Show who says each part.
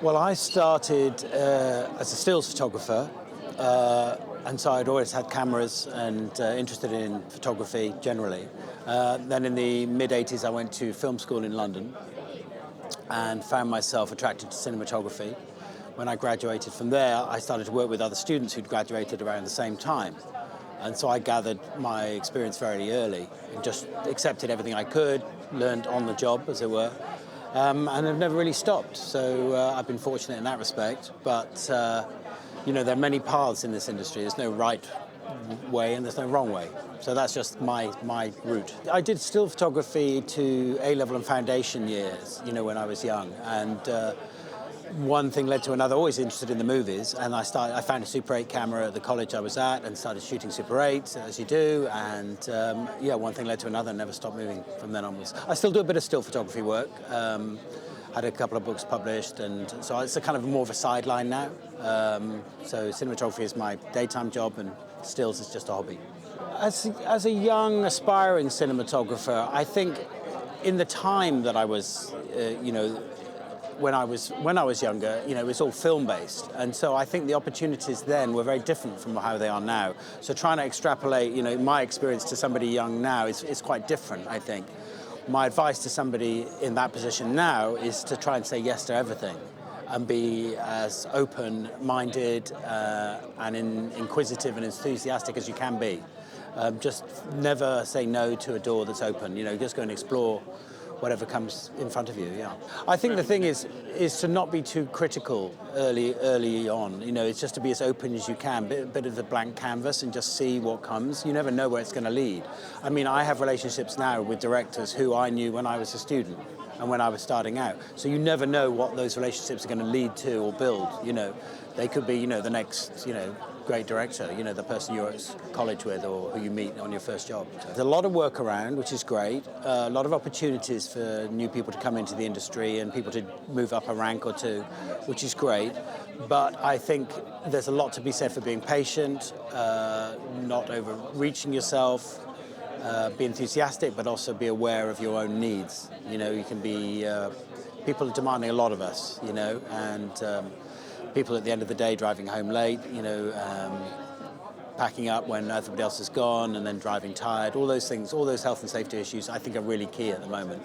Speaker 1: Well, I started as a stills photographer, and so I'd always had cameras and interested in photography generally. Then in the mid-'80s, I went to film school in London and found myself attracted to cinematography. When I graduated from there, I started to work with other students who'd graduated around the same time. And so I gathered my experience very early and just accepted everything I could, learned on the job, as it were, and I've never really stopped. So I've been fortunate in that respect. But, you know, there are many paths in this industry. There's no right way and there's no wrong way. So that's just my route. I did still photography to A-level and foundation years, you know, when I was young. And one thing led to another, always interested in the movies, and I found a Super 8 camera at the college I was at and started shooting Super 8, as you do, and yeah, one thing led to another and never stopped moving from then onwards. I still do a bit of still photography work, had a couple of books published, and so it's a kind of more of a sideline now. So cinematography is my daytime job and stills is just a hobby. As a young, aspiring cinematographer, I think in the time that I was, you know, when I was younger, you know, it was all film-based, and so I think the opportunities then were very different from how they are now. So trying to extrapolate, you know, my experience to somebody young now is quite different, I think. My advice to somebody in that position now is to try and say yes to everything and be as open-minded and inquisitive and enthusiastic as you can be. Just never say no to a door that's open, you know, just go and explore whatever comes in front of you, yeah. I think the thing is to not be too critical early on. You know, it's just to be as open as you can, bit of a blank canvas and just see what comes. You never know where it's going to lead. I mean, I have relationships now with directors who I knew when I was a student and when I was starting out. So you never know what those relationships are going to lead to or build, you know. They could be, you know, the next, you know, great director, you know, the person you're at college with or who you meet on your first job. So there's a lot of work around, which is great, a lot of opportunities for new people to come into the industry and people to move up a rank or two, which is great. But I think there's a lot to be said for being patient, not overreaching yourself, be enthusiastic, but also be aware of your own needs. You know, you can be, people are demanding a lot of us, you know, and people at the end of the day driving home late, you know, packing up when everybody else is gone and then driving tired, all those things, all those health and safety issues I think are really key at the moment.